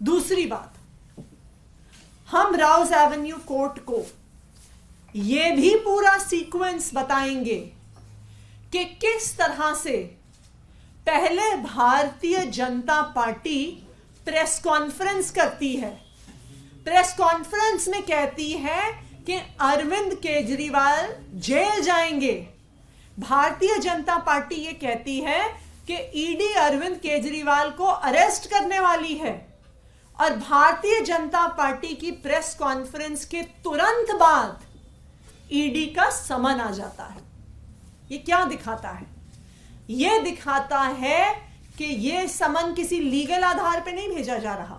दूसरी बात, हम राउज एवेन्यू कोर्ट को यह भी पूरा सीक्वेंस बताएंगे कि किस तरह से पहले Bharatiya Janata party press conference करती है, प्रेस कॉन्फ्रेंस में कहती है कि अरविंद केजरीवाल जेल जाएंगे। भारतीय जनता पार्टी ये कहती है कि ईडी अरविंद केजरीवाल को अरेस्ट करने वाली है, और भारतीय जनता पार्टी की प्रेस कॉन्फ्रेंस के तुरंत बाद ईडी का समन आ जाता है। ये क्या दिखाता है? ये दिखाता है कि ये समन किसी लीगल आधार पर नहीं भेजा जा रहा,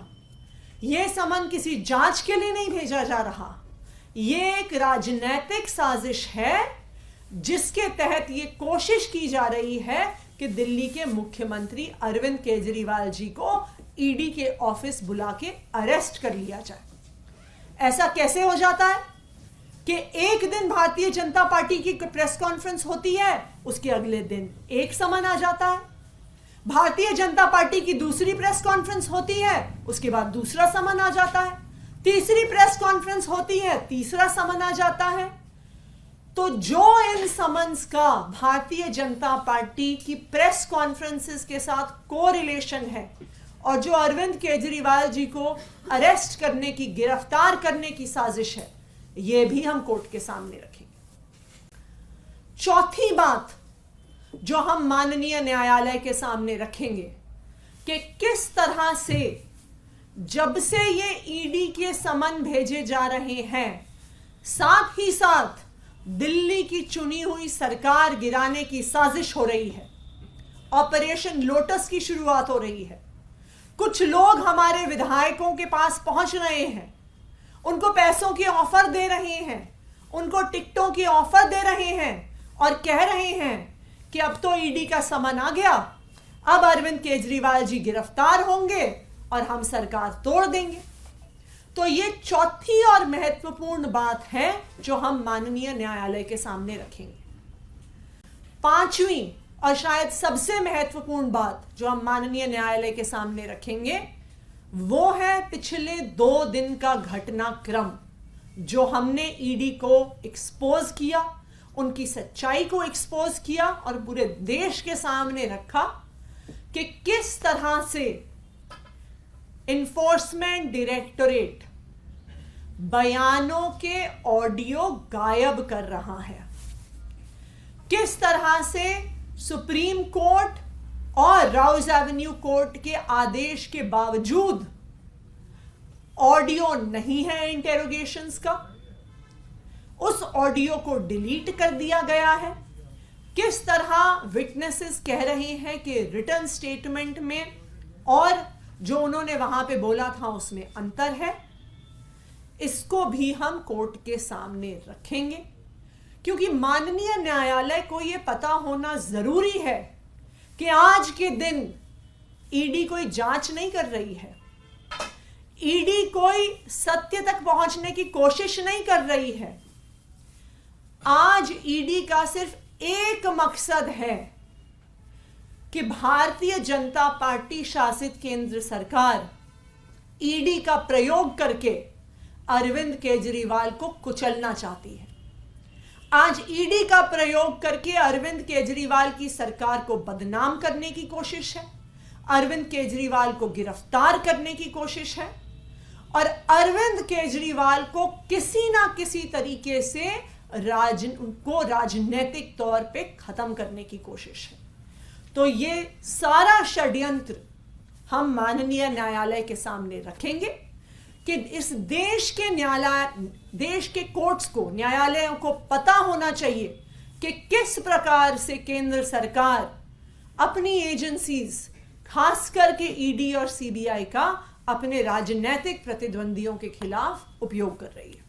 ये समन किसी जांच के लिए नहीं भेजा जा रहा, ये एक राजनीतिक साजिश है जिसके तहत ये कोशिश की जा रही है कि दिल्ली के मुख्यमंत्री अरविंद केजरीवाल जी को ईडी के ऑफिस बुला के अरेस्ट कर लिया जाए। ऐसा कैसे हो जाता है कि एक दिन भारतीय जनता पार्टी की प्रेस कॉन्फ्रेंस होती है, उसके अगले दिन एक समन आ जाता है, भारतीय जनता पार्टी की दूसरी प्रेस कॉन्फ्रेंस होती है, उसके बाद दूसरा समन आ जाता है, तीसरी प्रेस कॉन्फ्रेंस होती है, तीसरा समन आ जाता है। तो जो इन समन्स का भारतीय जनता पार्टी की प्रेस कॉन्फ्रेंसेस के साथ कोरिलेशन है और जो अरविंद केजरीवाल जी को अरेस्ट करने की, गिरफ्तार करने की साजिश है, यह भी हम कोर्ट के सामने रखेंगे। चौथी बात जो हम माननीय न्यायालय के सामने रखेंगे कि किस तरह से जब से ये ईडी के समन भेजे जा रहे हैं, साथ ही साथ दिल्ली की चुनी हुई सरकार गिराने की साजिश हो रही है, ऑपरेशन लोटस की शुरुआत हो रही है। कुछ लोग हमारे विधायकों के पास पहुंच रहे हैं, उनको पैसों की ऑफर दे रहे हैं, उनको टिकटों की ऑफर दे रहे हैं और कह रहे हैं कि अब तो ईडी का समन आ गया, अब अरविंद केजरीवाल जी गिरफ्तार होंगे और हम सरकार तोड़ देंगे। तो ये चौथी और महत्वपूर्ण बात है जो हम माननीय न्यायालय के सामने रखेंगे। पांचवी और शायद सबसे महत्वपूर्ण बात जो हम माननीय न्यायालय के सामने रखेंगे वो है पिछले 2 दिन का घटनाक्रम जो हमने ईडी को एक्सपोज किया, उनकी सच्चाई को एक्सपोज किया और पूरे देश के सामने रखा कि किस तरह से इन्फोर्समेंट डायरेक्टोरेट बयानों के ऑडियो गायब कर रहा है, किस तरह से सुप्रीम कोर्ट और राउज एवेन्यू कोर्ट के आदेश के बावजूद ऑडियो नहीं है इंटेरोगेशंस का, उस ऑडियो को डिलीट कर दिया गया है, किस तरह विटनेसेस कह रहे हैं कि रिटन स्टेटमेंट में और जो उन्होंने वहां पे बोला था उसमें अंतर है। इसको भी हम कोर्ट के सामने रखेंगे क्योंकि माननीय न्यायालय को यह पता होना जरूरी है कि आज के दिन ईडी कोई जांच नहीं कर रही है, ईडी कोई सत्य तक पहुंचने की कोशिश नहीं कर रही है। आज ईडी का सिर्फ एक मकसद है कि भारतीय जनता पार्टी शासित केंद्र सरकार ईडी का प्रयोग करके अरविंद केजरीवाल को कुचलना चाहती है। आज ईडी का प्रयोग करके अरविंद केजरीवाल की सरकार को बदनाम करने की कोशिश है, अरविंद केजरीवाल को गिरफ्तार करने की कोशिश है और अरविंद केजरीवाल को किसी ना किसी तरीके से उनको राजनीतिक तौर पे खत्म करने की कोशिश है। तो ये सारा षड्यंत्र हम माननीय न्यायालय के सामने रखेंगे कि इस देश के देश के कोर्ट्स को, न्यायालयों को पता होना चाहिए कि किस प्रकार से केंद्र सरकार अपनी एजेंसीज, खास करके ईडी और सीबीआई का अपने राजनीतिक प्रतिद्वंदियों के खिलाफ उपयोग कर रही है।